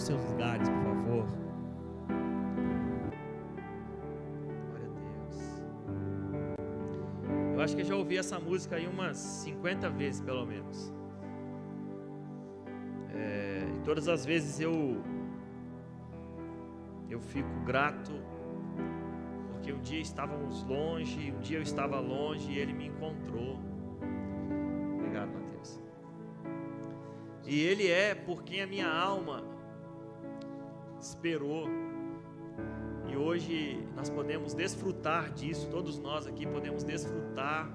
nos seus lugares, por favor. Glória a Deus. Eu acho que eu já ouvi essa música aí umas 50 vezes, pelo menos. E todas as vezes eu fico grato, porque um dia estávamos longe, um dia eu estava longe e Ele me encontrou. Obrigado, Mateus. E Ele é por quem a minha alma esperou. E hoje nós podemos desfrutar disso, todos nós aqui podemos desfrutar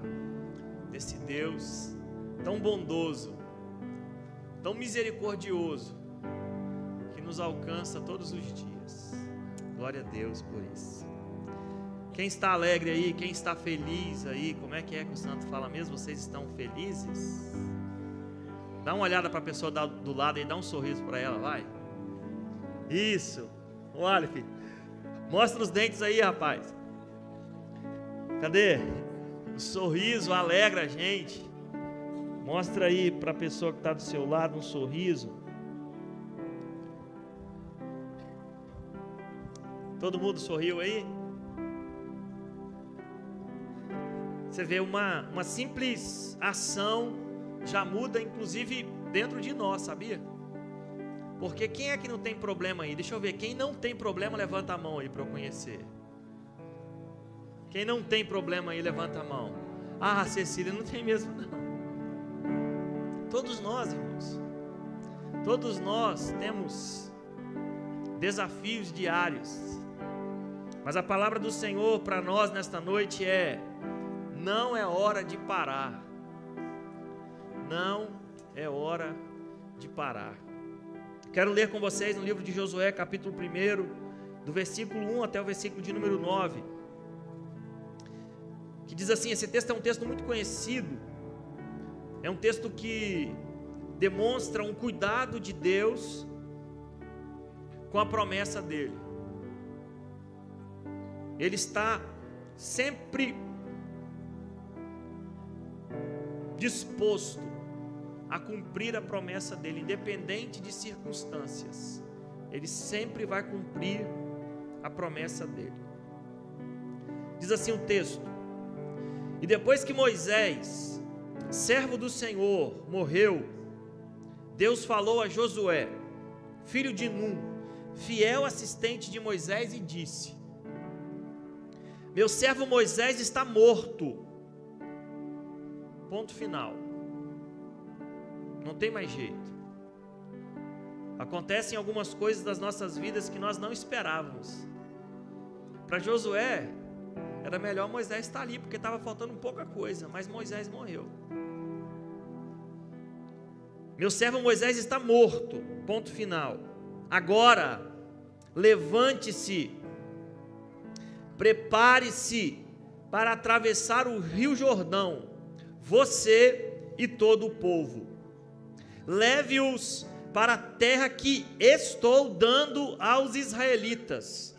desse Deus tão bondoso, tão misericordioso, que nos alcança todos os dias. Glória a Deus por isso. Quem está alegre aí, quem está feliz aí, como é que o santo fala mesmo? Vocês estão felizes? Dá uma olhada para a pessoa do lado e dá um sorriso para ela, vai. Isso. Olha, filho. Mostra os dentes aí, rapaz. Cadê? O sorriso alegra a gente. Mostra aí para a pessoa que está do seu lado um sorriso. Todo mundo sorriu aí? Você vê uma simples ação já muda, inclusive, dentro de nós, sabia? Porque quem é que não tem problema aí? Deixa eu ver, quem não tem problema, levanta a mão aí para eu conhecer. Quem não tem problema aí, levanta a mão. Ah, Cecília, não tem mesmo não. Todos nós, irmãos, todos nós temos desafios diários, mas a palavra do Senhor para nós nesta noite é: não é hora de parar, não é hora de parar. Quero ler com vocês no livro de Josué, capítulo 1, do versículo 1 até o versículo de número 9, que diz assim. Esse texto é um texto muito conhecido, é um texto que demonstra um cuidado de Deus com a promessa dele. Ele está sempre disposto a cumprir a promessa dele, independente de circunstâncias. Ele sempre vai cumprir a promessa dele. Diz assim o texto: e depois que Moisés, servo do Senhor, morreu, Deus falou a Josué, filho de Num, fiel assistente de Moisés, e disse: meu servo Moisés está morto. Ponto final. Não tem mais jeito. Acontecem algumas coisas das nossas vidas que nós não esperávamos. Para Josué, era melhor Moisés estar ali, porque estava faltando pouca coisa, mas Moisés morreu. Meu servo Moisés está morto. Ponto final. Agora, levante-se, prepare-se para atravessar o rio Jordão, você e todo o povo. Leve-os para a terra que estou dando aos israelitas.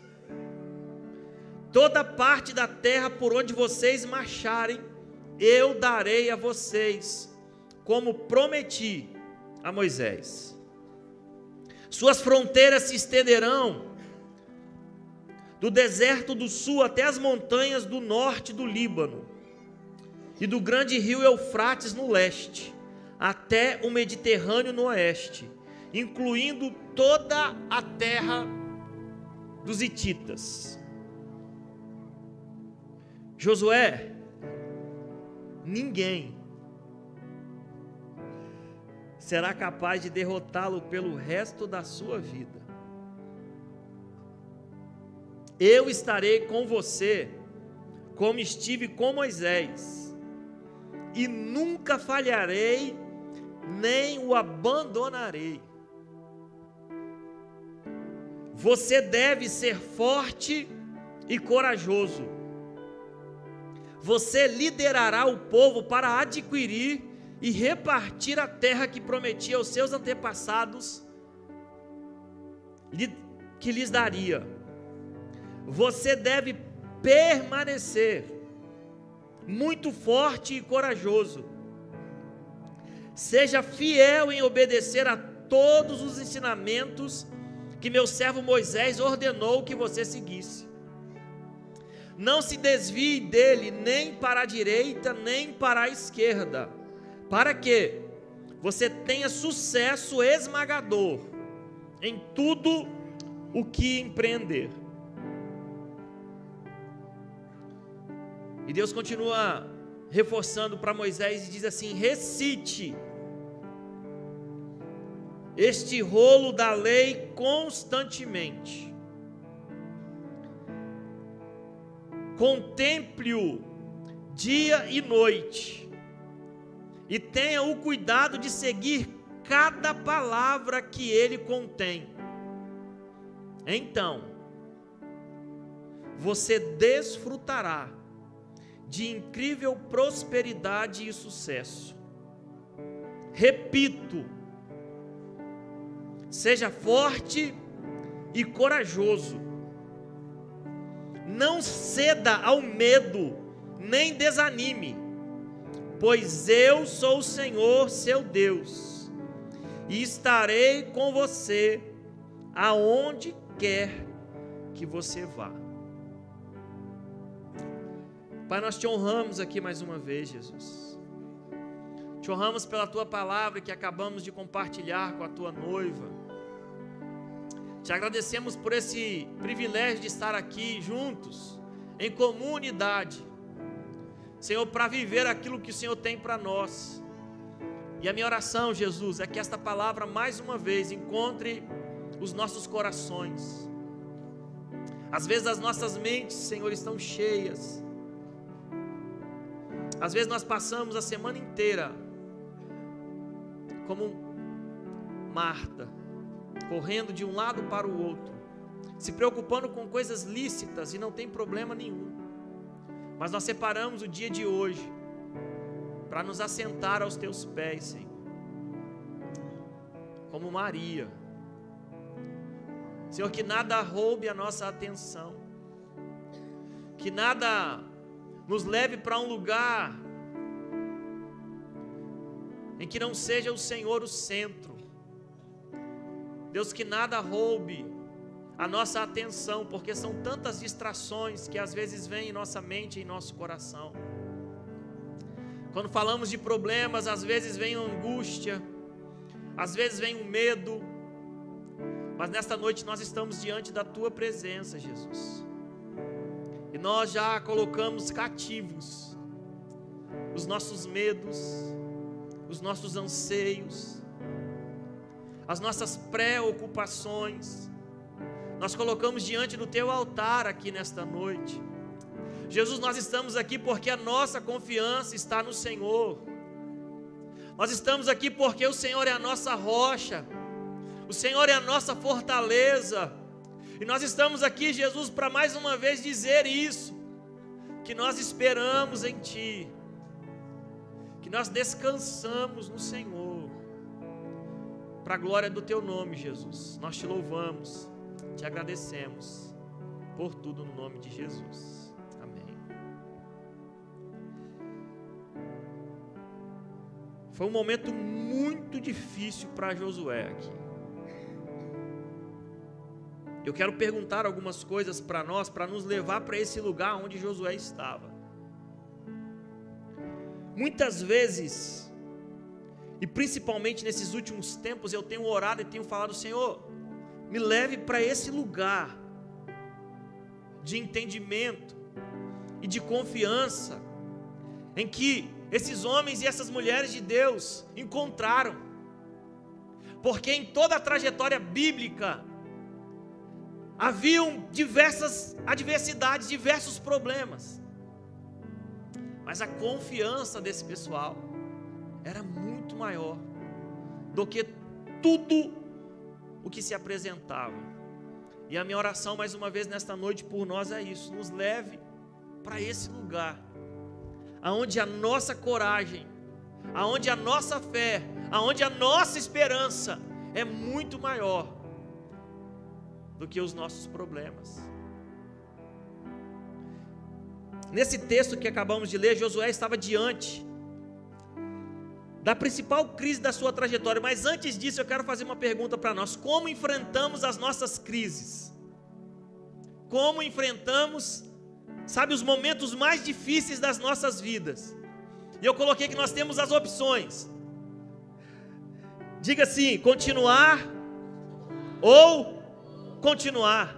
Toda parte da terra por onde vocês marcharem, eu darei a vocês, como prometi a Moisés. Suas fronteiras se estenderão do deserto do sul até as montanhas do norte do Líbano, e do grande rio Eufrates no leste, até o Mediterrâneo no oeste, incluindo toda a terra dos hititas. Josué, ninguém será capaz de derrotá-lo pelo resto da sua vida. Eu estarei com você, como estive com Moisés, e nunca falharei, nem o abandonarei. Você deve ser forte e corajoso. Você liderará o povo para adquirir e repartir a terra que prometi aos seus antepassados, que lhes daria. Você deve permanecer muito forte e corajoso. Seja fiel em obedecer a todos os ensinamentos que meu servo Moisés ordenou que você seguisse. Não se desvie dele nem para a direita, nem para a esquerda, para que você tenha sucesso esmagador em tudo o que empreender. E Deus continua reforçando para Moisés e diz assim: recite este rolo da lei constantemente, contemple-o dia e noite, e tenha o cuidado de seguir cada palavra que ele contém. Então, você desfrutará de incrível prosperidade e sucesso. Repito, seja forte e corajoso. Não ceda ao medo, nem desanime, pois eu sou o Senhor, seu Deus, e estarei com você aonde quer que você vá. Pai, nós te honramos aqui mais uma vez, Jesus. Te honramos pela tua palavra que acabamos de compartilhar com a tua noiva. Te agradecemos por esse privilégio de estar aqui juntos, em comunidade, Senhor, para viver aquilo que o Senhor tem para nós. E a minha oração, Jesus, é que esta palavra mais uma vez encontre os nossos corações. Às vezes as nossas mentes, Senhor, estão cheias. Às vezes nós passamos a semana inteira como Marta, correndo de um lado para o outro, se preocupando com coisas lícitas, e não tem problema nenhum. Mas nós separamos o dia de hoje para nos assentar aos teus pés, Senhor, como Maria. Senhor, que nada roube a nossa atenção, que nada nos leve para um lugar em que não seja o Senhor o centro. Deus, que nada roube a nossa atenção, porque são tantas distrações que às vezes vêm em nossa mente e em nosso coração. Quando falamos de problemas, às vezes vem a angústia, às vezes vem o medo, mas nesta noite nós estamos diante da tua presença, Jesus. E nós já colocamos cativos os nossos medos, os nossos anseios, as nossas preocupações. Nós colocamos diante do teu altar aqui nesta noite. Jesus, nós estamos aqui porque a nossa confiança está no Senhor. Nós estamos aqui porque o Senhor é a nossa rocha, o Senhor é a nossa fortaleza. E nós estamos aqui, Jesus, para mais uma vez dizer isso, que nós esperamos em Ti, que nós descansamos no Senhor, para a glória do Teu nome, Jesus. Nós Te louvamos, Te agradecemos por tudo no nome de Jesus. Amém. Foi um momento muito difícil para Josué aqui. Eu quero perguntar algumas coisas para nós, para nos levar para esse lugar onde Josué estava. Muitas vezes, e principalmente nesses últimos tempos, eu tenho orado e tenho falado: Senhor, me leve para esse lugar de entendimento e de confiança, em que esses homens e essas mulheres de Deus encontraram. Porque em toda a trajetória bíblica, haviam diversas adversidades, diversos problemas, mas a confiança desse pessoal era muito maior do que tudo o que se apresentava. E a minha oração mais uma vez nesta noite por nós é isso: nos leve para esse lugar, aonde a nossa coragem, aonde a nossa fé, aonde a nossa esperança é muito maior do que os nossos problemas. Nesse texto que acabamos de ler, Josué estava diante da principal crise da sua trajetória. Mas antes disso, eu quero fazer uma pergunta para nós: como enfrentamos as nossas crises? Como enfrentamos, sabe, os momentos mais difíceis das nossas vidas? E eu coloquei que nós temos as opções. Diga assim: continuar ou continuar.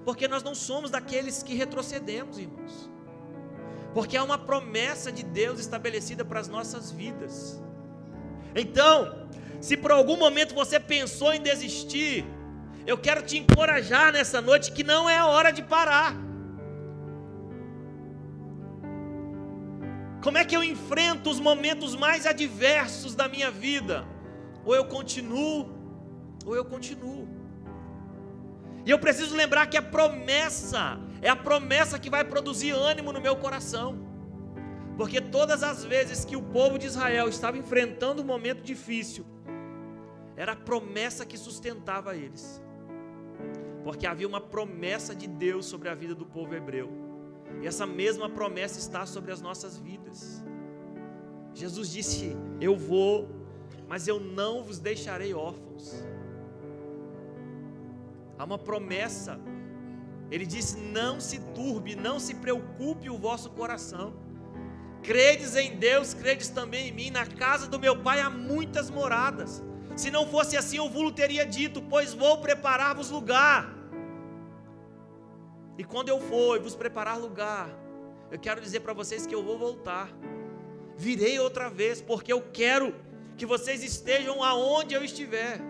Porque nós não somos daqueles que retrocedemos, irmãos. Porque há uma promessa de Deus estabelecida para as nossas vidas. Então, se por algum momento você pensou em desistir, eu quero te encorajar nessa noite que não é a hora de parar. Como é que eu enfrento os momentos mais adversos da minha vida? Ou eu continuo, ou eu continuo. E eu preciso lembrar que a promessa é a promessa que vai produzir ânimo no meu coração. Porque todas as vezes que o povo de Israel estava enfrentando um momento difícil, era a promessa que sustentava eles. Porque havia uma promessa de Deus sobre a vida do povo hebreu. E essa mesma promessa está sobre as nossas vidas. Jesus disse: eu vou, mas eu não vos deixarei órfãos. Há uma promessa. Ele disse: não se turbe, não se preocupe o vosso coração. Credes em Deus, credes também em mim. Na casa do meu Pai há muitas moradas. Se não fosse assim, eu vos teria dito: pois vou preparar-vos lugar. E quando eu for e vos preparar lugar, eu quero dizer para vocês que eu vou voltar. Virei outra vez, porque eu quero que vocês estejam aonde eu estiver.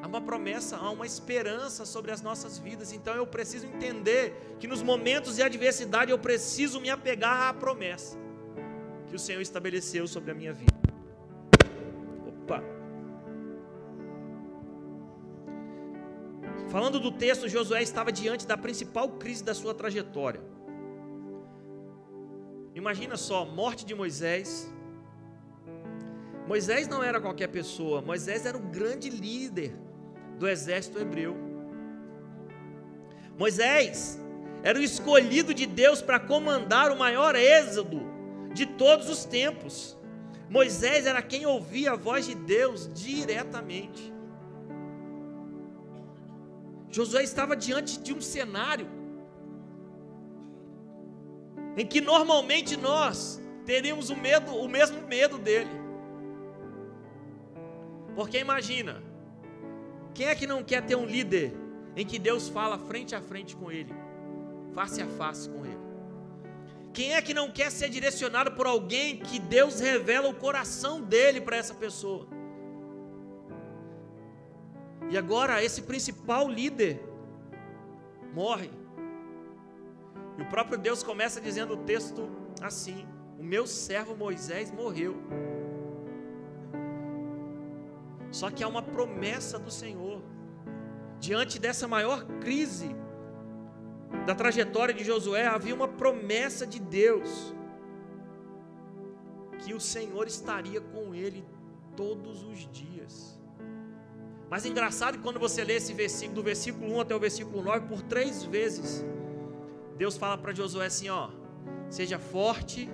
Há uma promessa, há uma esperança sobre as nossas vidas. Então eu preciso entender que nos momentos de adversidade eu preciso me apegar à promessa que o Senhor estabeleceu sobre a minha vida. Opa! Falando do texto, Josué estava diante da principal crise da sua trajetória. Imagina só, morte de Moisés. Moisés não era qualquer pessoa, Moisés era o grande líder do exército hebreu. Moisés era o escolhido de Deus para comandar o maior êxodo de todos os tempos. Moisés era quem ouvia a voz de Deus diretamente. Josué estava diante de um cenário em que normalmente nós teríamos o mesmo medo dele. Porque imagina, quem é que não quer ter um líder em que Deus fala frente a frente com ele, face a face com ele? Quem é que não quer ser direcionado por alguém que Deus revela o coração dele para essa pessoa? E agora esse principal líder morre. E o próprio Deus começa dizendo o texto assim: o meu servo Moisés morreu. Só que há uma promessa do Senhor. Diante dessa maior crise da trajetória de Josué, havia uma promessa de Deus, que o Senhor estaria com ele todos os dias. Mas é engraçado que quando você lê esse versículo, do versículo 1 até o versículo 9, por 3 vezes, Deus fala para Josué assim: ó, seja forte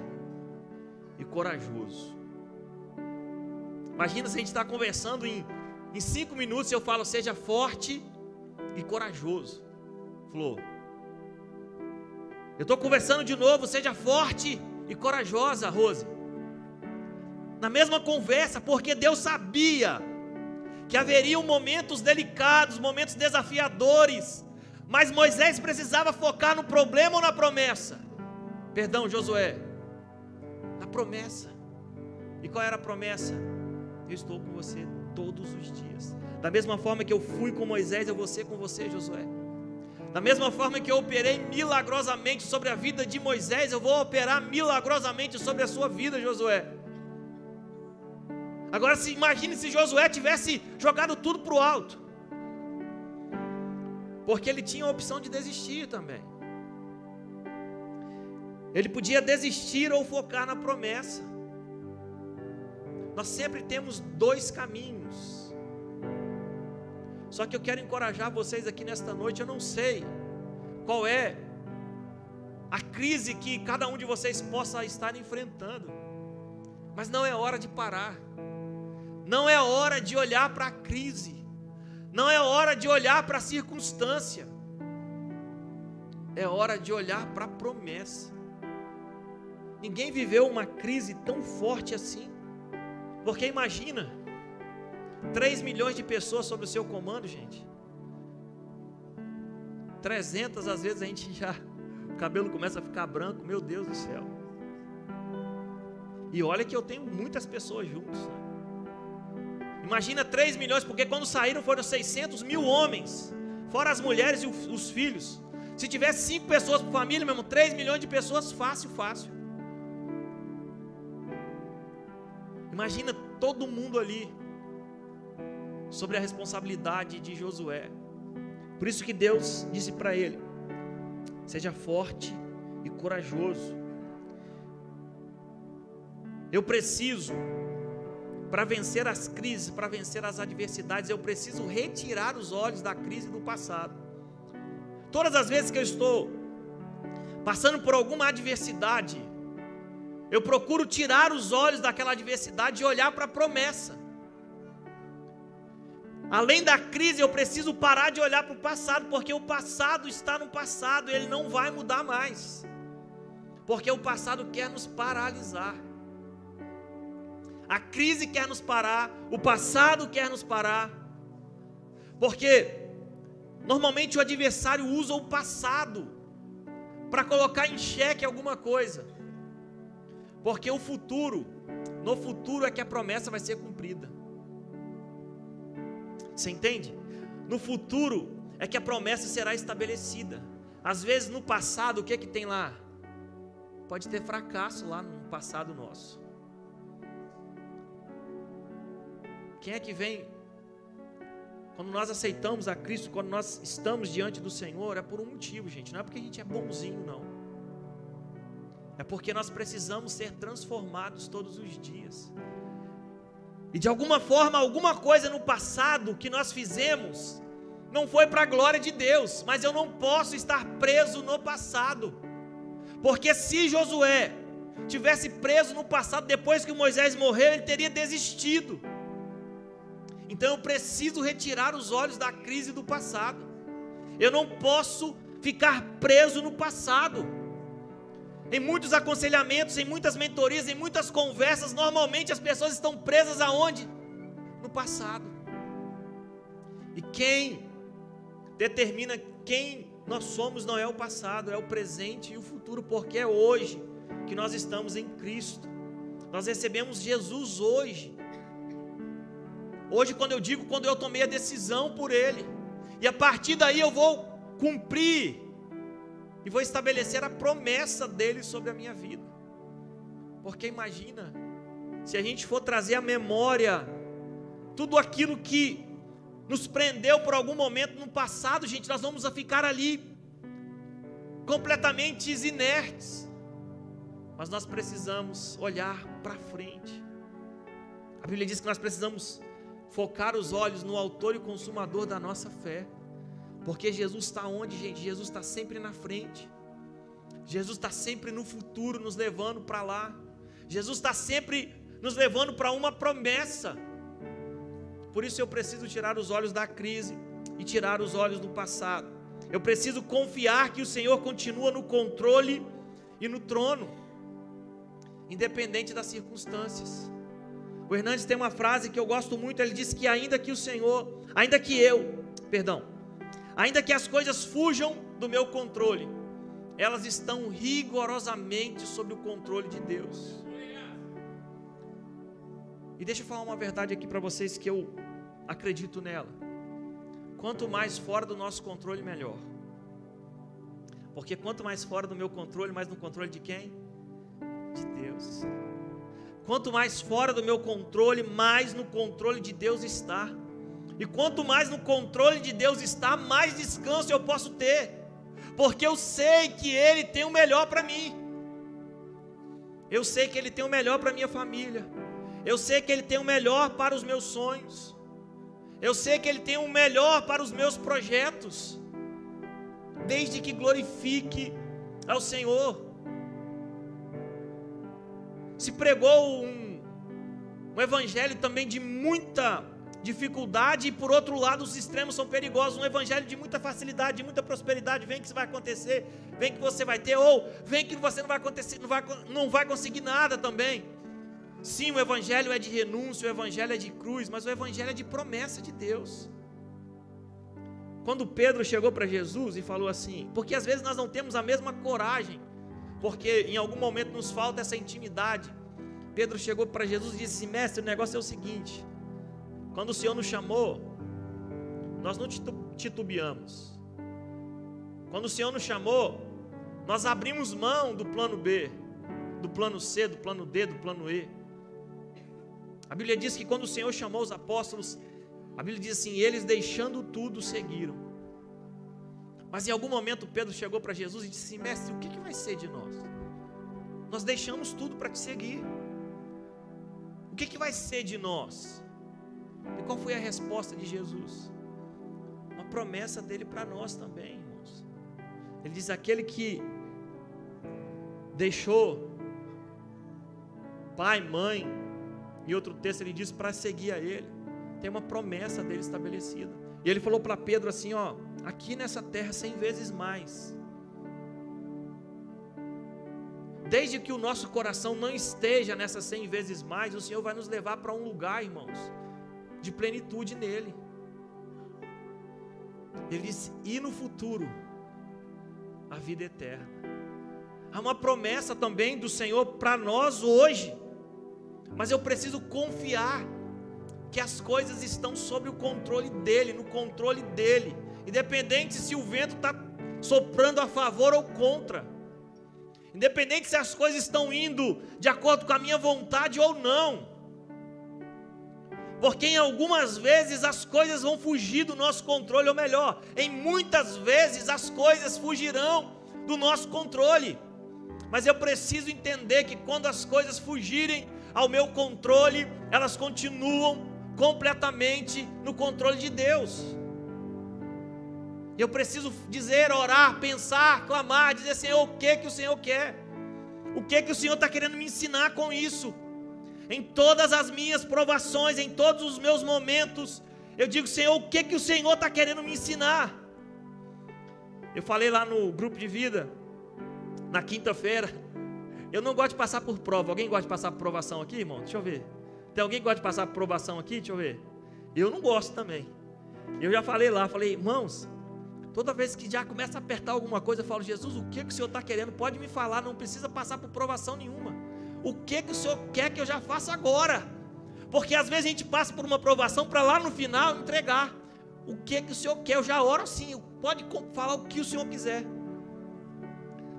e corajoso. Imagina se a gente está conversando em 5 minutos e eu falo: seja forte e corajoso. Flor, eu estou conversando de novo: seja forte e corajosa, Rose. Na mesma conversa, porque Deus sabia que haveriam momentos delicados, momentos desafiadores, mas Moisés precisava focar no problema ou na promessa? Perdão, Josué, na promessa. E qual era a promessa? Eu estou com você todos os dias. Da mesma forma que eu fui com Moisés, eu vou ser com você, Josué. Da mesma forma que eu operei milagrosamente sobre a vida de Moisés, eu vou operar milagrosamente sobre a sua vida, Josué. Agora imagine se Josué tivesse jogado tudo para o alto, porque ele tinha a opção de desistir também. Ele podia desistir ou focar na promessa. Nós sempre temos 2 caminhos. Só que eu quero encorajar vocês aqui nesta noite. Eu não sei qual é a crise que cada um de vocês possa estar enfrentando, Mas não é hora de parar. Não é hora de olhar para a crise. Não é hora de olhar para a circunstância. É hora de olhar para a promessa. Ninguém viveu uma crise tão forte assim. Porque imagina, 3 milhões de pessoas sob o seu comando, gente. 300 às vezes a gente já, o cabelo começa a ficar branco, meu Deus do céu. E olha que eu tenho muitas pessoas juntos, né? Imagina 3 milhões, porque quando saíram foram 600 mil homens, fora as mulheres e os filhos. Se tivesse 5 pessoas por família, mesmo, 3 milhões de pessoas, fácil. Imagina todo mundo ali, sobre a responsabilidade de Josué. Por isso que Deus disse para ele: seja forte e corajoso. Eu preciso, para vencer as crises, para vencer as adversidades, eu preciso retirar os olhos da crise do passado. Todas as vezes que eu estou passando por alguma adversidade, eu procuro tirar os olhos daquela adversidade e olhar para a promessa. Além da crise, eu preciso parar de olhar para o passado, porque o passado está no passado, ele não vai mudar mais. Porque o passado quer nos paralisar. A crise quer nos parar, o passado quer nos parar. Porque normalmente o adversário usa o passado para colocar em xeque alguma coisa. Porque no futuro é que a promessa vai ser cumprida. Você entende? No futuro é que a promessa será estabelecida. Às vezes no passado, o que tem lá? Pode ter fracasso lá no passado nosso. Quem é que vem? Quando nós aceitamos a Cristo, quando nós estamos diante do Senhor, é por um motivo, gente. Não é porque a gente é bonzinho, não. É porque nós precisamos ser transformados todos os dias. E de alguma forma, alguma coisa no passado que nós fizemos não foi para a glória de Deus, mas eu não posso estar preso no passado. Porque se Josué tivesse preso no passado, depois que Moisés morreu, ele teria desistido. Então eu preciso retirar os olhos da crise do passado. Eu não posso ficar preso no passado. Em muitos aconselhamentos, em muitas mentorias, em muitas conversas, normalmente as pessoas estão presas aonde? No passado. E quem determina quem nós somos não é o passado, é o presente e o futuro, porque é hoje que nós estamos em Cristo. Nós recebemos Jesus hoje. Hoje, quando eu tomei a decisão por Ele, e a partir daí eu vou cumprir e vou estabelecer a promessa dele sobre a minha vida. Porque imagina, se a gente for trazer à memória tudo aquilo que nos prendeu por algum momento no passado, gente, nós vamos ficar ali completamente inertes. Mas nós precisamos olhar para frente. A Bíblia diz que nós precisamos focar os olhos no autor e consumador da nossa fé. Porque Jesus está onde, gente? Jesus está sempre na frente. Jesus está sempre no futuro, nos levando para lá. Jesus está sempre nos levando para uma promessa. Por isso eu preciso tirar os olhos da crise e tirar os olhos do passado. Eu preciso confiar que o Senhor continua no controle e no trono, independente das circunstâncias. O Hernandes tem uma frase que eu gosto muito. Ele diz que ainda que as coisas fujam do meu controle, elas estão rigorosamente sob o controle de Deus. E deixa eu falar uma verdade aqui para vocês que eu acredito nela. Quanto mais fora do nosso controle, melhor. Porque quanto mais fora do meu controle, mais no controle de quem? De Deus. Quanto mais fora do meu controle, mais no controle de Deus está. E quanto mais no controle de Deus está, mais descanso eu posso ter. Porque eu sei que Ele tem o melhor para mim. Eu sei que Ele tem o melhor para a minha família. Eu sei que Ele tem o melhor para os meus sonhos. Eu sei que Ele tem o melhor para os meus projetos. Desde que glorifique ao Senhor. Se pregou um evangelho também de muita dificuldade, e por outro lado os extremos são perigosos. Um evangelho de muita facilidade, de muita prosperidade, vem que isso vai acontecer, vem que você vai ter, ou vem que você não vai acontecer, não vai conseguir nada também. Sim, o evangelho é de renúncia, o evangelho é de cruz, mas o evangelho é de promessa de Deus. Quando Pedro chegou para Jesus e falou assim, porque às vezes nós não temos a mesma coragem, porque em algum momento nos falta essa intimidade. Pedro chegou para Jesus e disse: mestre, o negócio é o seguinte, quando o Senhor nos chamou, nós não titubeamos. Quando o Senhor nos chamou, nós abrimos mão do plano B, do plano C, do plano D, do plano E. A Bíblia diz que quando o Senhor chamou os apóstolos, a Bíblia diz assim, eles deixando tudo seguiram. Mas em algum momento Pedro chegou para Jesus e disse: mestre, o que vai ser de nós? Nós deixamos tudo para te seguir. O que vai ser de nós? E qual foi a resposta de Jesus? Uma promessa dele para nós também, irmãos. Ele diz: aquele que deixou pai, mãe, em outro texto ele diz para seguir a ele, tem uma promessa dele estabelecida. E ele falou para Pedro assim, ó, aqui nessa terra 100 vezes mais. Desde que o nosso coração não esteja nessas 100 vezes mais, o Senhor vai nos levar para um lugar, irmãos, de plenitude nele. Ele disse: e no futuro, a vida eterna. Há uma promessa também do Senhor para nós hoje, mas eu preciso confiar que as coisas estão sob o controle dele, no controle dele, independente se o vento está soprando a favor ou contra, independente se as coisas estão indo de acordo com a minha vontade ou não, porque em algumas vezes as coisas vão fugir do nosso controle, ou melhor, em muitas vezes as coisas fugirão do nosso controle, mas eu preciso entender que quando as coisas fugirem ao meu controle, elas continuam completamente no controle de Deus. Eu preciso dizer, orar, pensar, clamar, dizer: Senhor, o que o Senhor quer? O que o Senhor está querendo me ensinar com isso? Em todas as minhas provações, em todos os meus momentos, eu digo: Senhor, o que o Senhor está querendo me ensinar? Eu falei lá no grupo de vida, na quinta-feira, eu não gosto de passar por prova. Alguém gosta de passar por provação aqui, irmão? Deixa eu ver. Tem alguém que gosta de passar por provação aqui? Deixa eu ver. Eu não gosto também. Eu já falei lá, falei: irmãos, toda vez que já começa a apertar alguma coisa, eu falo: Jesus, o que o Senhor está querendo? Pode me falar, não precisa passar por provação nenhuma. O que o Senhor quer que eu já faça agora? Porque às vezes a gente passa por uma provação para lá no final entregar. O que o Senhor quer? Eu já oro assim, pode falar o que o Senhor quiser.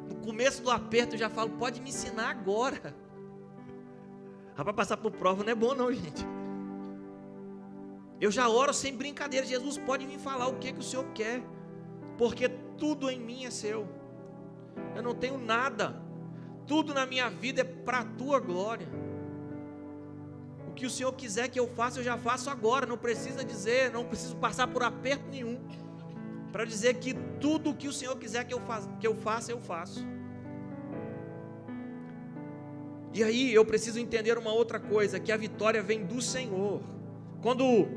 No começo do aperto eu já falo: pode me ensinar agora. Rapaz, passar por prova não é bom não, gente. Eu já oro sem brincadeira: Jesus, pode me falar o que o Senhor quer, porque tudo em mim é seu. Eu não tenho nada, tudo na minha vida é para a tua glória. O que o Senhor quiser que eu faça, eu já faço agora. Não precisa dizer, não preciso passar por aperto nenhum para dizer que tudo o que o Senhor quiser que eu faça, eu faço. E aí eu preciso entender uma outra coisa, que a vitória vem do Senhor. Quando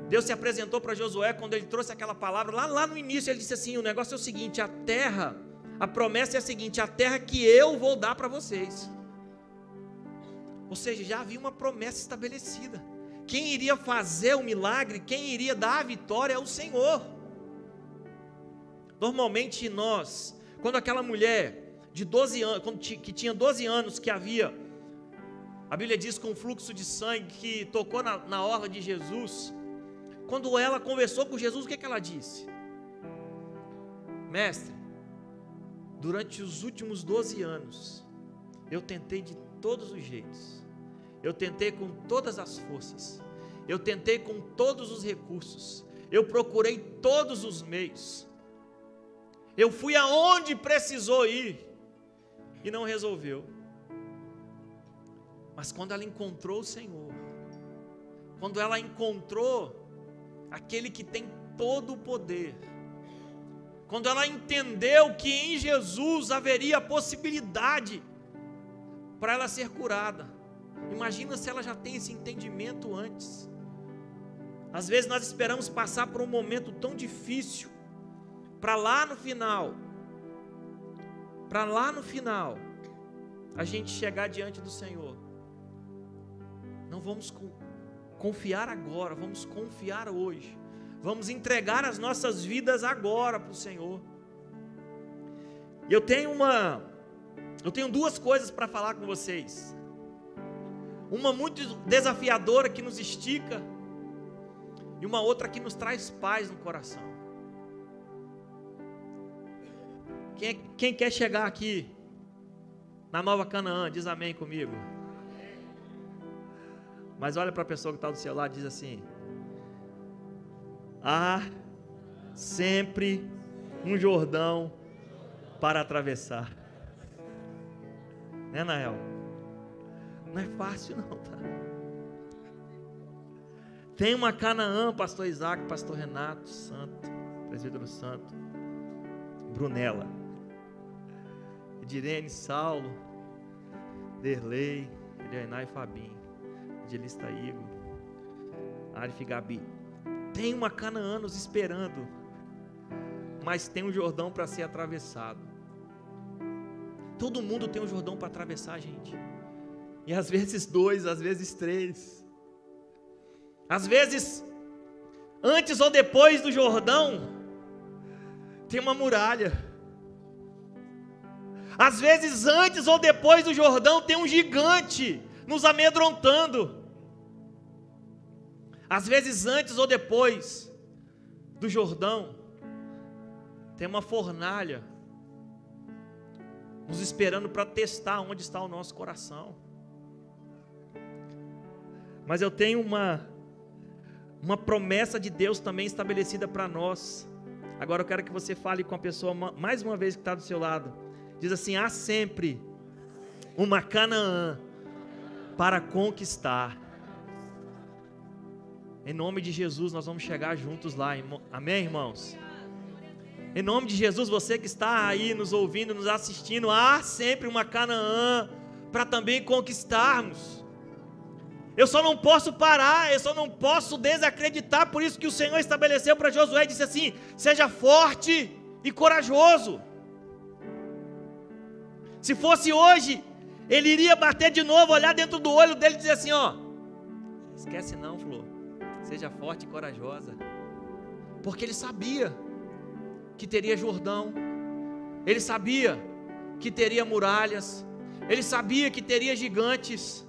Deus se apresentou para Josué, quando ele trouxe aquela palavra, lá no início ele disse assim: o negócio é o seguinte, a promessa é a seguinte, a terra que eu vou dar para vocês. Ou seja, já havia uma promessa estabelecida. Quem iria fazer o milagre, quem iria dar a vitória é o Senhor. Normalmente nós, quando aquela mulher de 12 anos, que tinha 12 anos, que havia, a Bíblia diz, com fluxo de sangue, que tocou na orla de Jesus, quando ela conversou com Jesus, o que ela disse? Mestre, durante os últimos 12 anos, eu tentei de todos os jeitos, eu tentei com todas as forças, eu tentei com todos os recursos, eu procurei todos os meios, eu fui aonde precisou ir, e não resolveu. Mas quando ela encontrou o Senhor, quando ela encontrou aquele que tem todo o poder, quando ela entendeu que em Jesus haveria a possibilidade para ela ser curada, Imagina se ela já tem esse entendimento antes. Às vezes nós esperamos passar por um momento tão difícil, para lá no final, a gente chegar diante do Senhor. Não vamos confiar agora, vamos confiar hoje. Vamos entregar as nossas vidas agora para o Senhor. E eu tenho duas coisas para falar com vocês. Uma muito desafiadora que nos estica, e uma outra que nos traz paz no coração. Quem quer chegar aqui na Nova Canaã, diz amém comigo. Mas olha para a pessoa que está do seu lado e diz assim: há sempre um Jordão para atravessar. Né, Nael? Não é fácil não, tá? Tem uma Canaã, pastor Isaac, pastor Renato Santo, presbítero Santo, Brunella, Edirene, Saulo, Derlei, Elianá e Fabinho, Edelista Igor, Arif e Gabi. Tem uma Canaã nos esperando, mas tem um Jordão para ser atravessado. Todo mundo tem um Jordão para atravessar, gente. E às vezes 2, às vezes 3. Às vezes, antes ou depois do Jordão, tem uma muralha. Às vezes, antes ou depois do Jordão, tem um gigante nos amedrontando. Às vezes, antes ou depois do Jordão, tem uma fornalha nos esperando para testar onde está o nosso coração. Mas eu tenho uma promessa de Deus também estabelecida para nós. Agora eu quero que você fale com a pessoa mais uma vez que está do seu lado. Diz assim: há sempre uma Canaã para conquistar. Em nome de Jesus nós vamos chegar juntos lá, amém, irmãos? Em nome de Jesus, você que está aí nos ouvindo, nos assistindo, há sempre uma Canaã para também conquistarmos. Eu só não posso parar, eu só não posso desacreditar. Por isso que o Senhor estabeleceu para Josué e disse assim: seja forte e corajoso. Se fosse hoje, ele iria bater de novo, olhar dentro do olho dele e dizer assim: ó, esquece não, Flor, seja forte e corajosa. Porque ele sabia que teria Jordão, ele sabia que teria muralhas, ele sabia que teria gigantes,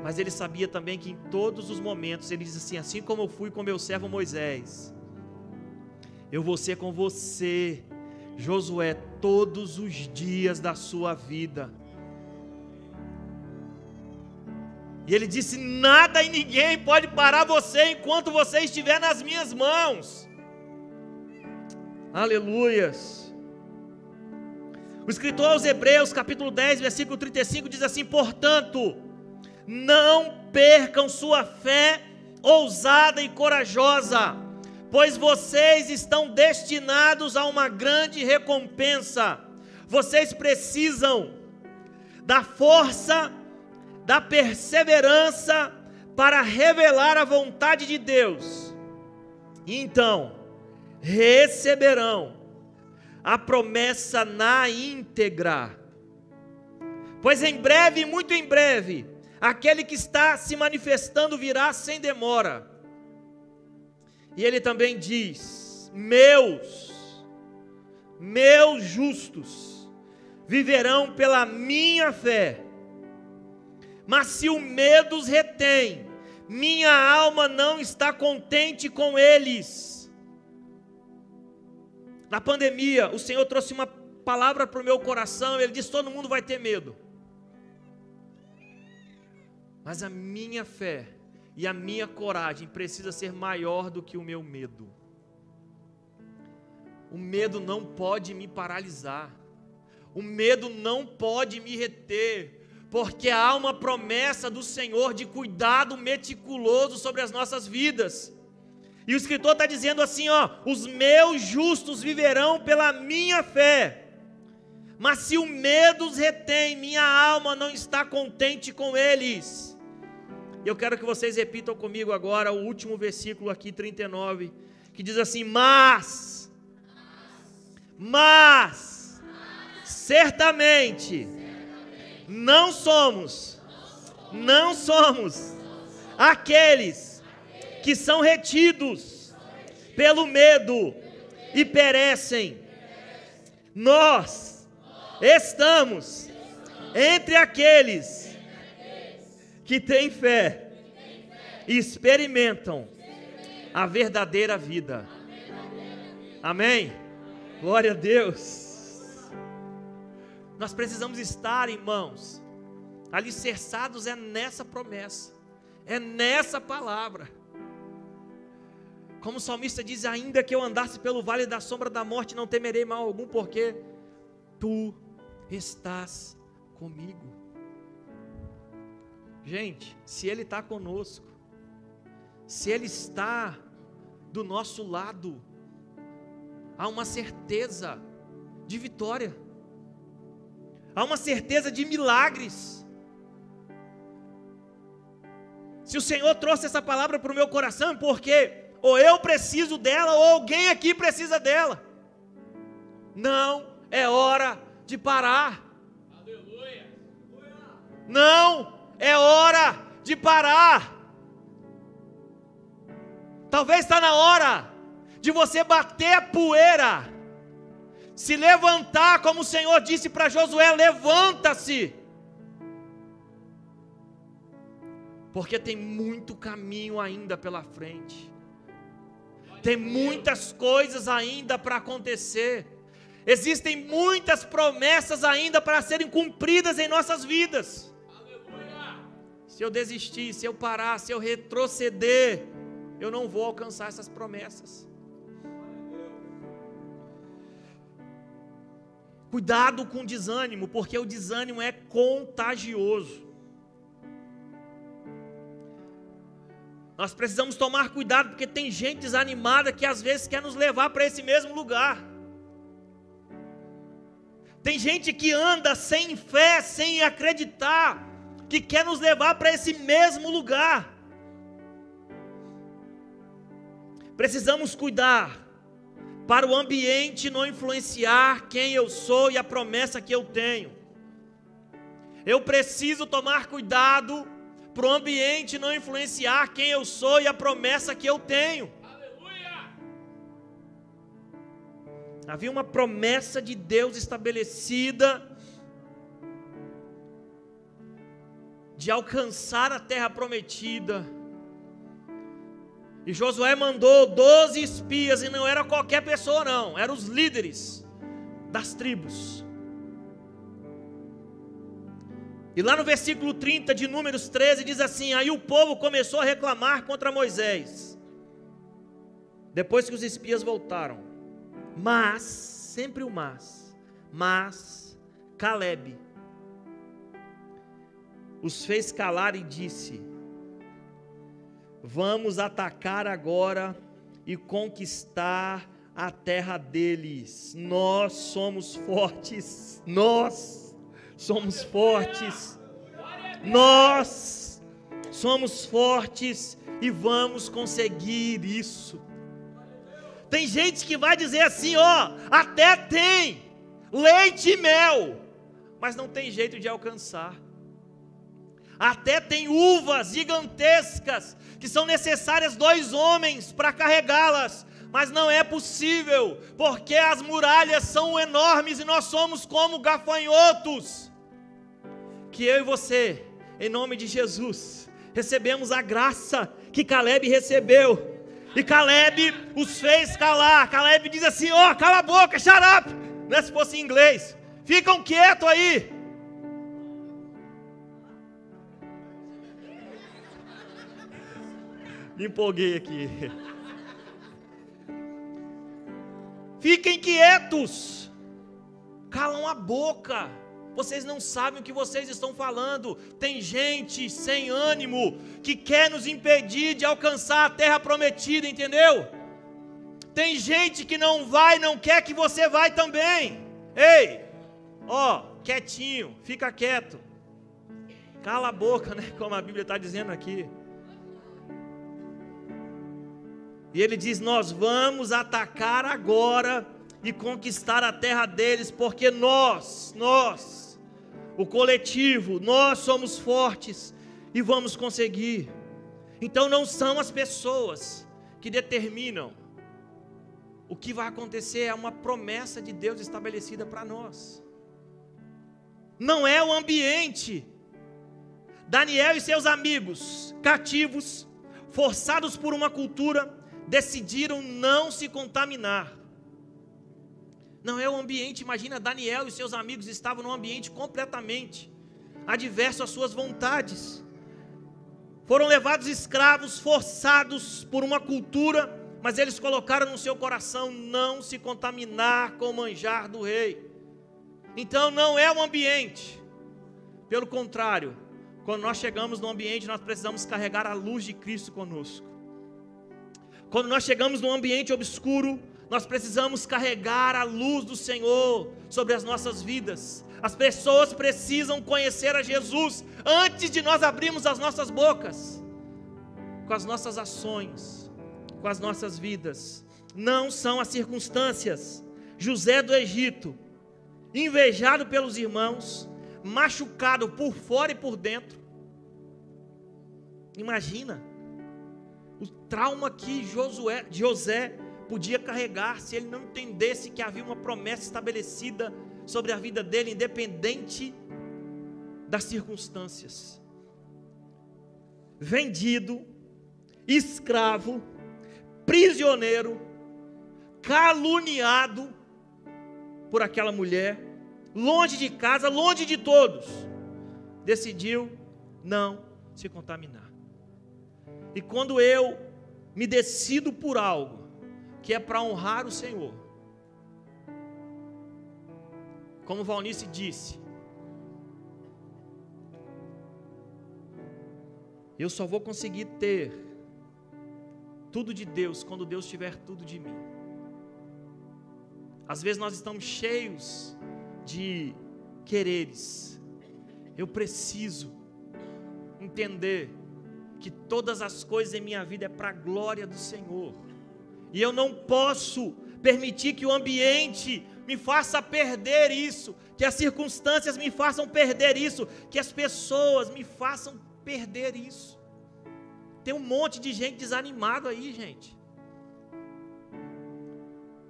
mas ele sabia também que em todos os momentos, ele diz assim: assim como eu fui com meu servo Moisés, eu vou ser com você, Josué, todos os dias da sua vida. E ele disse: nada e ninguém pode parar você enquanto você estiver nas minhas mãos. Aleluias. O escritor aos Hebreus, capítulo 10, versículo 35, diz assim: portanto, não percam sua fé ousada e corajosa, pois vocês estão destinados a uma grande recompensa. Vocês precisam da força, da perseverança para revelar a vontade de Deus. E então receberão a promessa na íntegra. Pois em breve, muito em breve, aquele que está se manifestando virá sem demora. E ele também diz: meus justos viverão pela minha fé. Mas se o medo os retém, minha alma não está contente com eles. Na pandemia, o Senhor trouxe uma palavra para o meu coração. Ele disse: todo mundo vai ter medo, mas a minha fé e a minha coragem precisa ser maior do que o meu medo. O medo não pode me paralisar, o medo não pode me reter, porque há uma promessa do Senhor de cuidado meticuloso sobre as nossas vidas. E o escritor está dizendo assim: ó, os meus justos viverão pela minha fé. Mas se o medo os retém, minha alma não está contente com eles. Eu quero que vocês repitam comigo agora o último versículo aqui, 39, que diz assim: mas, certamente, não somos aqueles que são retidos pelo medo e perecem. Nós estamos entre aqueles que têm fé e experimentam a verdadeira vida. Amém? Glória a Deus. Nós precisamos estar, irmãos, alicerçados nessa promessa, nessa palavra. Como o salmista diz: ainda que eu andasse pelo vale da sombra da morte, não temerei mal algum, porque tu estás comigo. Gente, se Ele está conosco, se Ele está do nosso lado, há uma certeza de vitória, há uma certeza de milagres. Se o Senhor trouxe essa palavra para o meu coração, é porque ou eu preciso dela, ou alguém aqui precisa dela. Não é hora de parar. Aleluia. Não é hora de parar. Talvez está na hora de você bater a poeira, se levantar, como o Senhor disse para Josué: levanta-se, porque tem muito caminho ainda pela frente, tem muitas coisas ainda para acontecer, existem muitas promessas ainda para serem cumpridas em nossas vidas. Aleluia. Se eu desistir, se eu parar, se eu retroceder, eu não vou alcançar essas promessas. Cuidado com o desânimo, porque o desânimo é contagioso. Nós precisamos tomar cuidado, porque tem gente desanimada que às vezes quer nos levar para esse mesmo lugar. Tem gente que anda sem fé, sem acreditar, que quer nos levar para esse mesmo lugar. Precisamos cuidar para o ambiente não influenciar quem eu sou e a promessa que eu tenho. Eu preciso tomar cuidado para o ambiente não influenciar quem eu sou e a promessa que eu tenho. Aleluia! Havia uma promessa de Deus estabelecida de alcançar a terra prometida. E Josué mandou 12 espias, e não era qualquer pessoa não, eram os líderes das tribos. E lá no versículo 30 de Números 13 diz assim: aí o povo começou a reclamar contra Moisés, depois que os espias voltaram. Mas, sempre o mas Calebe os fez calar e disse: vamos atacar agora e conquistar a terra deles. Nós somos fortes, nós somos fortes, nós somos fortes e vamos conseguir isso. Tem gente que vai dizer assim: ó, até tem leite e mel, mas não tem jeito de alcançar. Até tem uvas gigantescas que são necessárias 2 homens para carregá-las, mas não é possível, porque as muralhas são enormes e nós somos como gafanhotos. Que eu e você, em nome de Jesus, recebemos a graça que Calebe recebeu, e Calebe os fez calar. Calebe diz assim: ó, cala a boca, shut up, né, se fosse em inglês, ficam quietos aí. Me empolguei aqui. Fiquem quietos, calam a boca, vocês não sabem o que vocês estão falando. Tem gente sem ânimo que quer nos impedir de alcançar a terra prometida, entendeu? Tem gente que não vai, não quer que você vai também. Ei, quietinho, fica quieto. Cala a boca, né? Como a Bíblia está dizendo aqui. E ele diz: nós vamos atacar agora e conquistar a terra deles, porque nós, o coletivo, nós somos fortes e vamos conseguir. Então não são as pessoas que determinam o que vai acontecer, é uma promessa de Deus estabelecida para nós. Não é o ambiente. Daniel e seus amigos, cativos, forçados por uma cultura, decidiram não se contaminar. Não é o ambiente. Imagina, Daniel e seus amigos estavam num ambiente completamente adverso às suas vontades. Foram levados escravos, forçados por uma cultura, mas eles colocaram no seu coração não se contaminar com o manjar do rei. Então não é o ambiente. Pelo contrário, quando nós chegamos no ambiente, nós precisamos carregar a luz de Cristo conosco. Quando nós chegamos num ambiente obscuro, nós precisamos carregar a luz do Senhor sobre as nossas vidas. As pessoas precisam conhecer a Jesus antes de nós abrirmos as nossas bocas, com as nossas ações, com as nossas vidas. Não são as circunstâncias. José do Egito, invejado pelos irmãos, machucado por fora e por dentro. Imagina o trauma que José podia carregar se ele não entendesse que havia uma promessa estabelecida sobre a vida dele, independente das circunstâncias. Vendido, escravo, prisioneiro, caluniado por aquela mulher, longe de casa, longe de todos, decidiu não se contaminar. E quando eu me decido por algo que é para honrar o Senhor, como Valnice disse, eu só vou conseguir ter tudo de Deus quando Deus tiver tudo de mim. Às vezes nós estamos cheios de quereres. Eu preciso entender que todas as coisas em minha vida é para a glória do Senhor. E eu não posso permitir que o ambiente me faça perder isso, que as circunstâncias me façam perder isso, que as pessoas me façam perder isso. Tem um monte de gente desanimado aí, gente.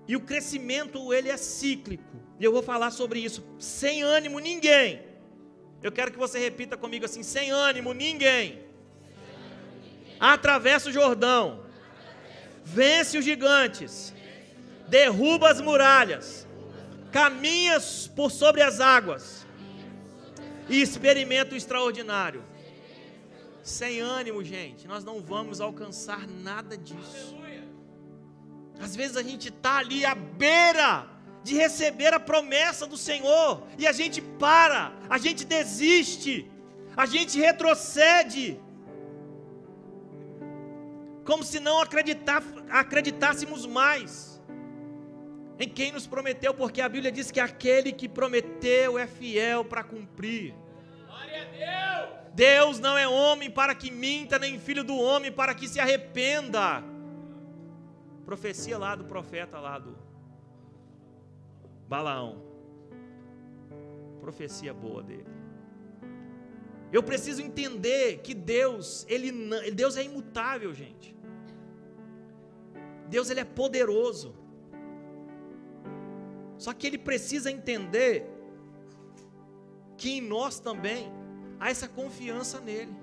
E o crescimento, ele é cíclico. E eu vou falar sobre isso. Sem ânimo, ninguém. Eu quero que você repita comigo assim: sem ânimo, ninguém atravessa o Jordão, vence os gigantes, derruba as muralhas, caminha por sobre as águas e experimenta o extraordinário. Sem ânimo, gente, nós não vamos alcançar nada disso. Às vezes a gente está ali à beira de receber a promessa do Senhor e a gente para, a gente desiste, a gente retrocede, como se não acreditássemos mais em quem nos prometeu, porque a Bíblia diz que aquele que prometeu é fiel para cumprir. Glória a Deus! Deus não é homem para que minta, nem filho do homem para que se arrependa. Profecia lá do profeta lá do Balaão. Profecia boa dele. Eu preciso entender que Deus é imutável, gente. Deus, ele é poderoso. Só que ele precisa entender que em nós também há essa confiança nele.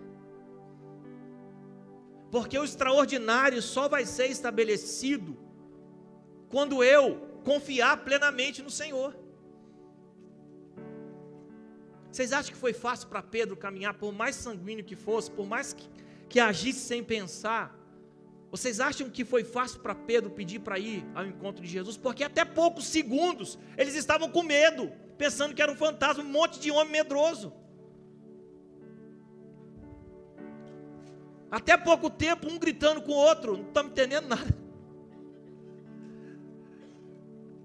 Porque o extraordinário só vai ser estabelecido quando eu confiar plenamente no Senhor. Vocês acham que foi fácil para Pedro caminhar, por mais sanguíneo que fosse, por mais que agisse sem pensar? Vocês acham que foi fácil para Pedro pedir para ir ao encontro de Jesus? Porque até poucos segundos eles estavam com medo, pensando que era um fantasma, um monte de homem medroso. Até pouco tempo, um gritando com o outro, não estamos entendendo nada.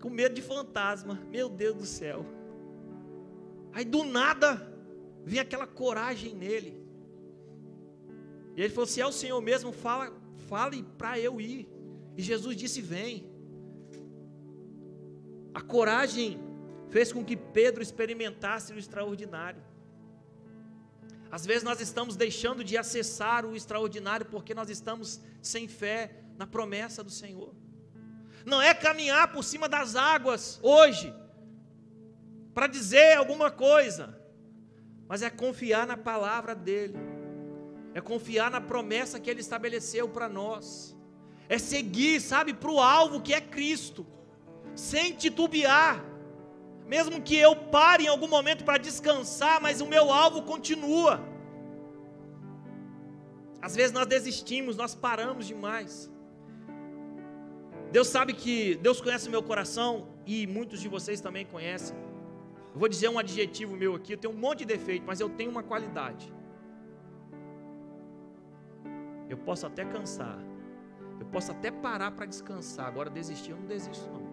Com medo de fantasma, meu Deus do céu. Aí do nada, vinha aquela coragem nele. E ele falou, se é o Senhor mesmo, fale para eu ir. E Jesus disse, vem. A coragem fez com que Pedro experimentasse o extraordinário. Às vezes nós estamos deixando de acessar o extraordinário porque nós estamos sem fé na promessa do Senhor. Não é caminhar por cima das águas hoje para dizer alguma coisa, mas é confiar na palavra dele, é confiar na promessa que ele estabeleceu para nós, é seguir, sabe, para o alvo que é Cristo, sem titubear. Mesmo que eu pare em algum momento para descansar, mas o meu alvo continua. Às vezes nós desistimos, nós paramos demais. Deus sabe que, Deus conhece o meu coração, e muitos de vocês também conhecem. Eu vou dizer um adjetivo meu aqui, eu tenho um monte de defeito, mas eu tenho uma qualidade. Eu posso até cansar, eu posso até parar para descansar, agora desistir eu não desisto não.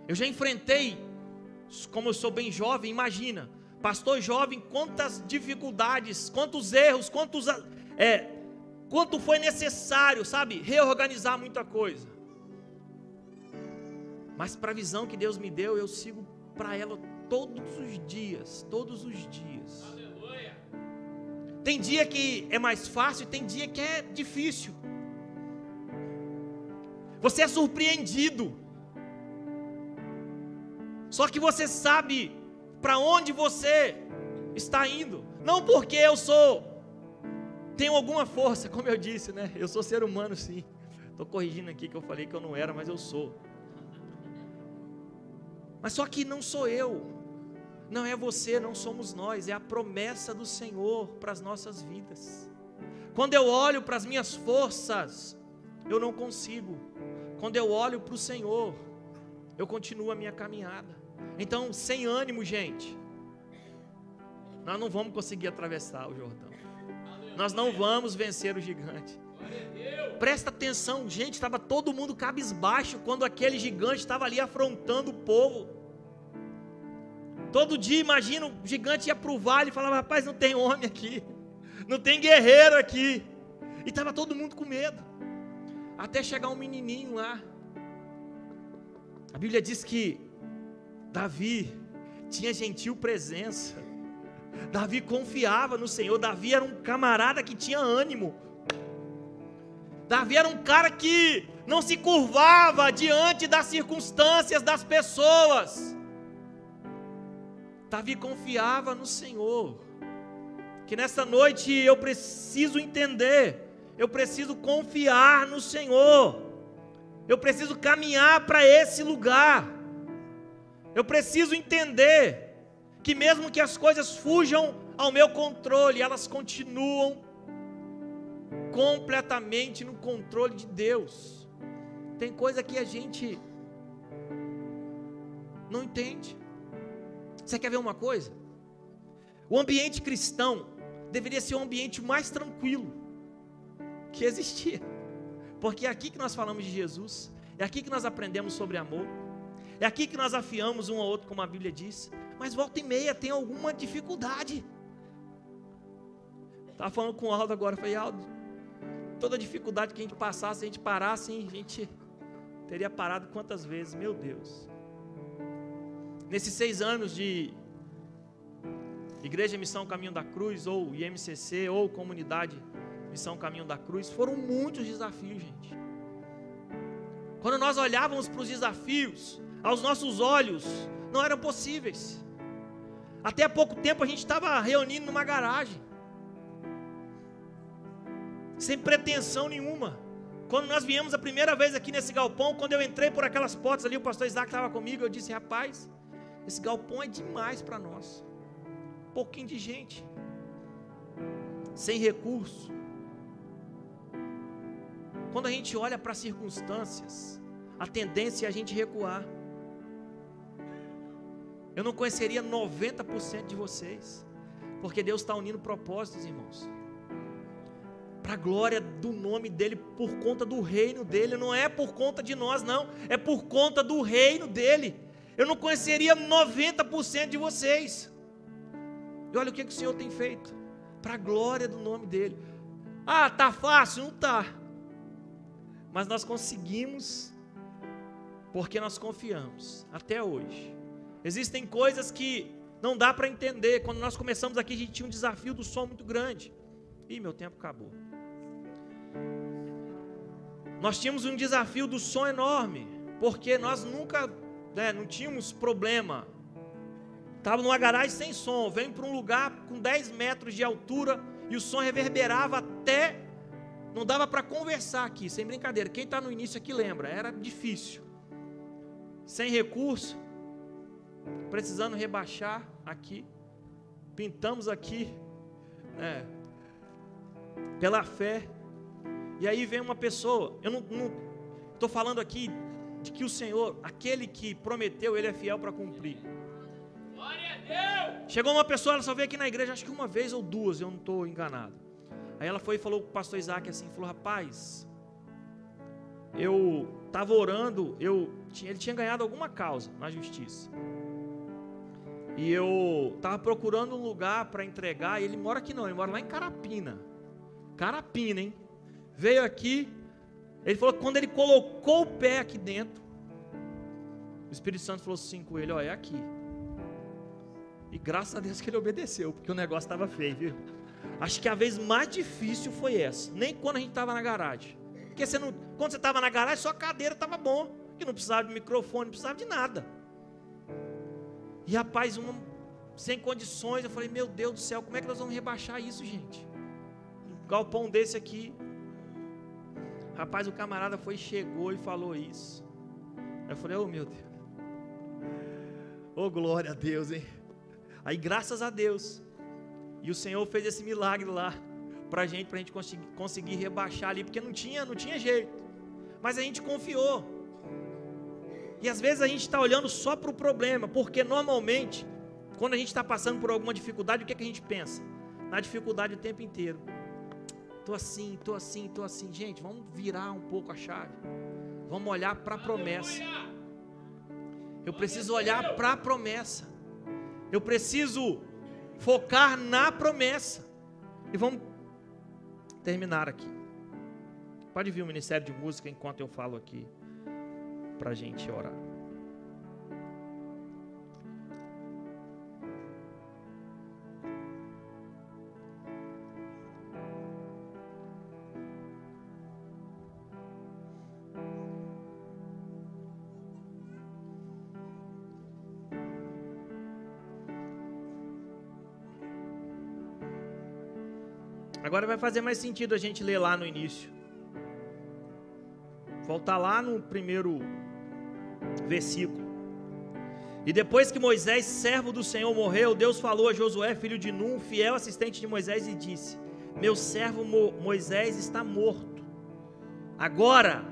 Eu já enfrentei, como eu sou bem jovem, imagina, pastor jovem, quantas dificuldades, quantos erros, quanto foi necessário, sabe, reorganizar muita coisa. Mas para a visão que Deus me deu, eu sigo para ela todos os dias. Aleluia. Tem dia que é mais fácil, tem dia que é difícil. Você é surpreendido. Só que você sabe para onde você está indo. Não porque tenho alguma força, como eu disse, né? Eu sou ser humano sim. Estou corrigindo aqui que eu falei que eu não era, mas eu sou. Mas só que não sou eu, não é você, não somos nós, é a promessa do Senhor para as nossas vidas. Quando eu olho para as minhas forças, eu não consigo. Quando eu olho para o Senhor, eu continuo a minha caminhada. Então, sem ânimo, gente, nós não vamos conseguir atravessar o Jordão. Nós não vamos vencer o gigante. Presta atenção, gente, estava todo mundo cabisbaixo quando aquele gigante estava ali afrontando o povo. Todo dia, imagina, o gigante ia para o vale e falava, rapaz, não tem homem aqui, não tem guerreiro aqui. E estava todo mundo com medo. Até chegar um menininho lá. A Bíblia diz que Davi tinha gentil presença. Davi confiava no Senhor. Davi era um camarada que tinha ânimo. Davi era um cara que não se curvava diante das circunstâncias das pessoas. Davi confiava no Senhor. Que nessa noite eu preciso entender, eu preciso confiar no Senhor. Eu preciso caminhar para esse lugar. Eu preciso entender que mesmo que as coisas fujam ao meu controle, elas continuam completamente no controle de Deus. Tem coisa que a gente não entende. Você quer ver uma coisa? O ambiente cristão deveria ser o ambiente mais tranquilo que existia, porque é aqui que nós falamos de Jesus, é aqui que nós aprendemos sobre amor, é aqui que nós afiamos um ao outro, como a Bíblia diz. Mas volta e meia tem alguma dificuldade. Estava falando com o Aldo agora, falei, Aldo, toda dificuldade que a gente passasse, a gente parasse, a gente teria parado quantas vezes, meu Deus. Nesses 6 anos de Igreja Missão Caminho da Cruz, ou IMCC, ou Comunidade Missão Caminho da Cruz, foram muitos desafios, gente. Quando nós olhávamos para os desafios, aos nossos olhos, não eram possíveis. Até há pouco tempo a gente estava reunindo numa garagem, sem pretensão nenhuma. Quando nós viemos a primeira vez aqui nesse galpão, quando eu entrei por aquelas portas ali, o pastor Isaac estava comigo, eu disse, rapaz, esse galpão é demais para nós. Pouquinho de gente, sem recurso. Quando a gente olha para as circunstâncias, a tendência é a gente recuar. Eu não conheceria 90% de vocês, porque Deus está unindo propósitos, irmãos, para a glória do nome dEle, por conta do reino dEle. Não é por conta de nós não, é por conta do reino dEle. eu não conheceria 90% de vocês. E olha o que o Senhor tem feito, para a glória do nome dEle. Ah, está fácil? Não está. Mas nós conseguimos, porque nós confiamos, até hoje. Existem coisas que não dá para entender. Quando nós começamos aqui, a gente tinha um desafio do som muito grande. Ih, meu tempo acabou. Nós tínhamos um desafio do som enorme, porque nós nunca, não tínhamos problema. Estava numa garagem sem som, venho para um lugar com 10 metros de altura e o som reverberava até, não dava para conversar aqui, sem brincadeira. Quem está no início aqui lembra, era difícil. Sem recurso, precisando rebaixar aqui, pintamos aqui, pela fé. E aí vem uma pessoa, eu não estou falando aqui de que o Senhor, aquele que prometeu, Ele é fiel para cumprir. Glória a Deus! Chegou uma pessoa, ela só veio aqui na igreja, acho que uma vez ou duas, eu não estou enganado. Aí ela foi e falou com o pastor Isaac assim, falou, rapaz, eu estava orando, ele tinha ganhado alguma causa na justiça. E eu estava procurando um lugar para entregar, e ele mora aqui não, ele mora lá em Carapina. Carapina, hein? Veio aqui, ele falou que quando ele colocou o pé aqui dentro, o Espírito Santo falou assim com ele, ó, é aqui. E graças a Deus que ele obedeceu, porque o negócio estava feio, viu? Acho que a vez mais difícil foi essa, nem quando a gente estava na garagem. Porque quando você estava na garagem, só a cadeira estava bom, que não precisava de microfone, não precisava de nada. E rapaz, sem condições, eu falei, meu Deus do céu, como é que nós vamos rebaixar isso, gente? Um galpão desse aqui. Rapaz, o camarada chegou e falou isso. Eu falei, oh meu Deus, oh glória a Deus, hein? Aí graças a Deus, e o Senhor fez esse milagre lá, pra gente conseguir rebaixar ali, porque não tinha jeito, mas a gente confiou. E às vezes a gente está olhando só para o problema, porque normalmente, quando a gente está passando por alguma dificuldade, o que a gente pensa? Na dificuldade o tempo inteiro. Estou assim. Gente, vamos virar um pouco a chave. Vamos olhar para a promessa. Eu preciso olhar para a promessa. Eu preciso focar na promessa. E vamos terminar aqui. Pode vir o Ministério de Música enquanto eu falo aqui, para a gente orar. Agora vai fazer mais sentido a gente ler lá no início. Voltar lá no primeiro versículo. E depois que Moisés, servo do Senhor, morreu, Deus falou a Josué, filho de Num, fiel assistente de Moisés, e disse: meu servo Moisés está morto. Agora,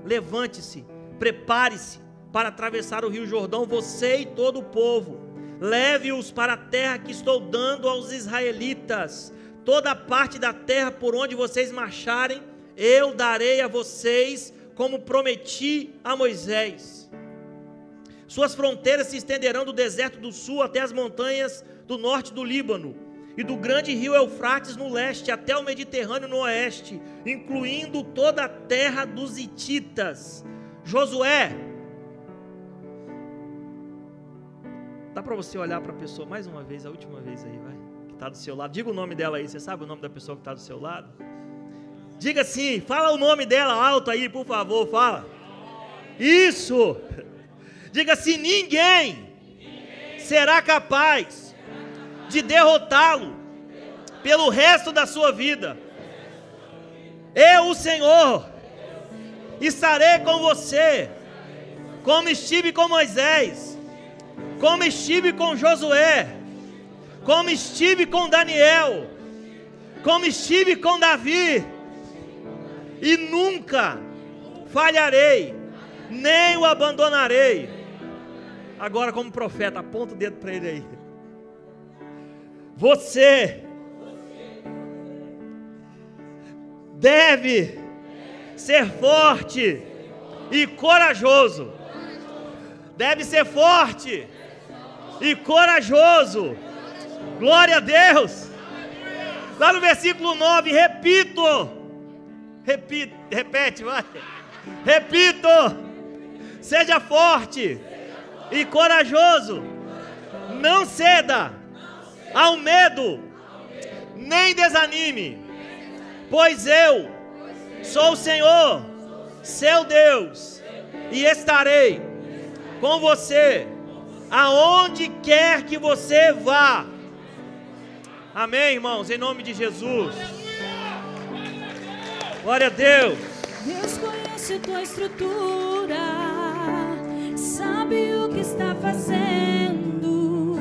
levante-se, prepare-se para atravessar o rio Jordão, você e todo o povo. Leve-os para a terra que estou dando aos israelitas. Toda a parte da terra por onde vocês marcharem, eu darei a vocês, como prometi a Moisés. Suas fronteiras se estenderão do deserto do sul até as montanhas do norte do Líbano, e do grande rio Eufrates no leste até o Mediterrâneo no oeste, incluindo toda a terra dos hititas. Josué, dá para você olhar para a pessoa mais uma vez, a última vez aí, vai, que está do seu lado. Diga o nome dela aí, você sabe o nome da pessoa que está do seu lado? Diga assim, fala o nome dela alto aí, por favor, fala. Isso. Diga assim, ninguém será capaz de derrotá-lo pelo resto da sua vida. Eu, o Senhor, estarei com você, como estive com Moisés, como estive com Josué, como estive com Daniel, como estive com Davi, e nunca falharei, nem o abandonarei. Agora, como profeta, aponta o dedo para ele aí. Você deve ser forte e corajoso. deve ser forte e corajoso. Glória a Deus. Lá no versículo 9, repete, vai. Repito, seja forte e corajoso, não ceda ao medo, nem desanime, pois eu sou o Senhor, seu Deus, e estarei com você, aonde quer que você vá. Amém, irmãos, em nome de Jesus. Glória a Deus. Deus conhece tua estrutura, sabe o que está fazendo,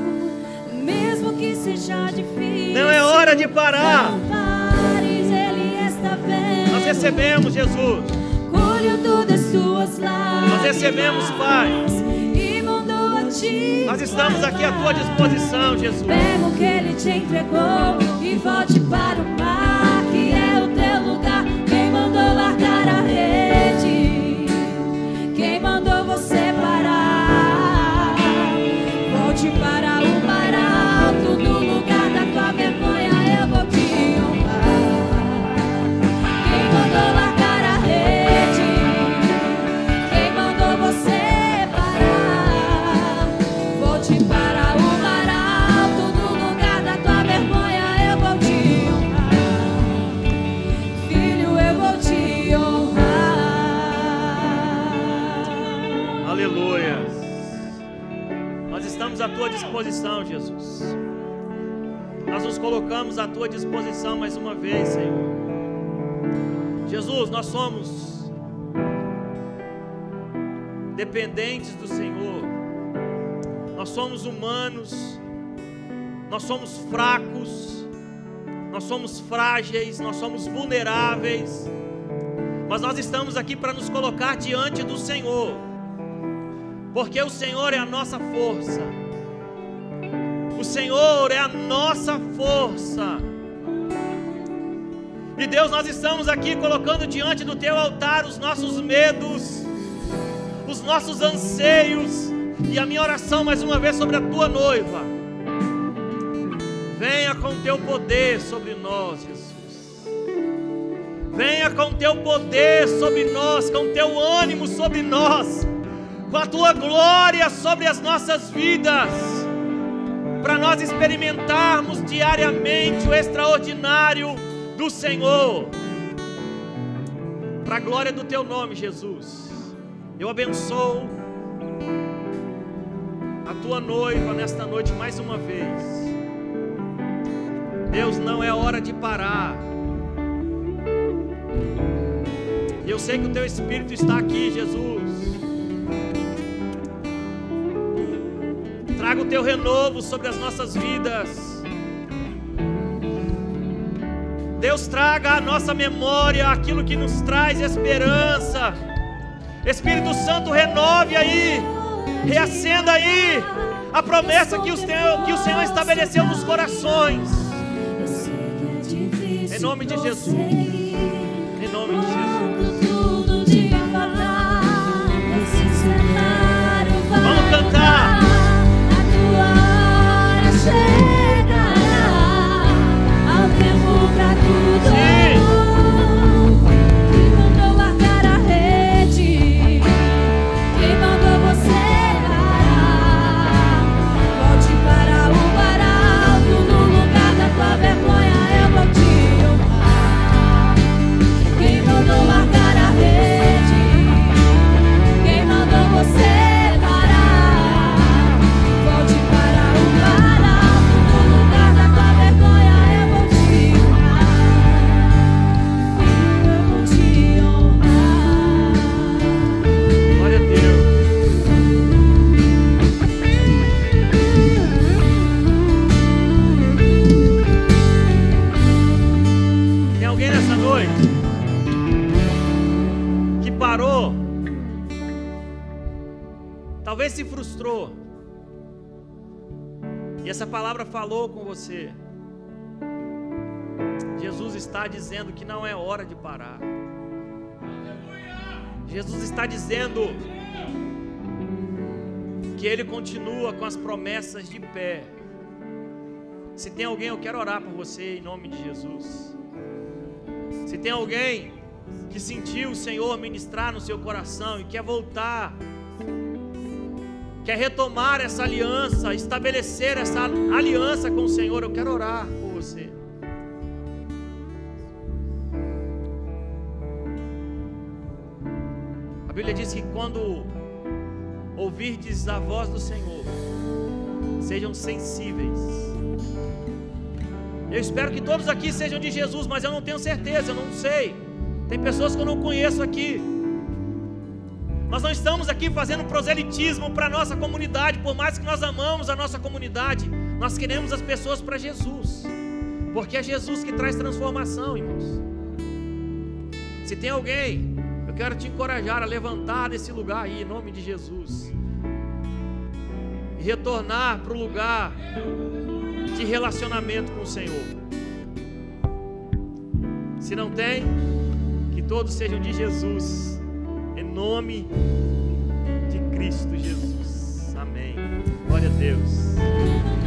mesmo que seja difícil. Não é hora de parar. Não pares, Ele está vendo. Nós recebemos, Jesus. Colheu todas as tuas lágrimas. Nós recebemos, Pai. E mandou a ti. Nós estamos aqui à tua disposição, Jesus. Pega o que Ele te entregou e volte para o mar, que é o teu lugar. Quem mandou largar a rede? Quem mandou você parar? Volte para o mar alto, no lugar da tua vergonha eu vou te honrar. Quem mandou largar a rede? Quem mandou você parar? Volte para o mar alto, no lugar da tua vergonha eu vou te honrar. Filho, eu vou te honrar. Aleluia. Nós estamos à tua disposição, Jesus. Nós nos colocamos à tua disposição mais uma vez, Senhor. Jesus, nós somos dependentes do Senhor. Nós somos humanos. Nós somos fracos. Nós somos frágeis. Nós somos vulneráveis. Mas nós estamos aqui para nos colocar diante do Senhor, porque o Senhor é a nossa força. O Senhor é a nossa força. E Deus, nós estamos aqui colocando diante do teu altar os nossos medos, os nossos anseios, e a minha oração mais uma vez sobre a tua noiva. Venha com teu poder sobre nós, Jesus. Venha com teu poder sobre nós, com teu ânimo sobre nós, com a tua glória sobre as nossas vidas, para nós experimentarmos diariamente o extraordinário do Senhor, para a glória do teu nome, Jesus. Eu abençoo a tua noiva nesta noite mais uma vez. Deus, não é hora de parar. Eu sei que o teu Espírito está aqui, Jesus. Traga o teu renovo sobre as nossas vidas. Deus, traga à nossa memória aquilo que nos traz esperança. Espírito Santo, renove aí, reacenda aí a promessa que o Senhor estabeleceu nos corações. Em nome de Jesus. Em nome de Jesus. Vamos cantar. Talvez se frustrou, e essa palavra falou com você. Jesus está dizendo que não é hora de parar. Jesus está dizendo que Ele continua com as promessas de pé. Se tem alguém, eu quero orar por você em nome de Jesus. Se tem alguém que sentiu o Senhor ministrar no seu coração e quer voltar, quer retomar essa aliança, estabelecer essa aliança com o Senhor, eu quero orar por você. A Bíblia diz que quando ouvirdes a voz do Senhor, sejam sensíveis. Eu espero que todos aqui sejam de Jesus, mas eu não tenho certeza, eu não sei. Tem pessoas que eu não conheço aqui. Nós não estamos aqui fazendo proselitismo para a nossa comunidade. Por mais que nós amamos a nossa comunidade, nós queremos as pessoas para Jesus, porque é Jesus que traz transformação, irmãos. Se tem alguém, eu quero te encorajar a levantar desse lugar aí, em nome de Jesus, e retornar para o lugar de relacionamento com o Senhor. Se não tem, que todos sejam de Jesus, em nome de Cristo Jesus. Amém. Glória a Deus.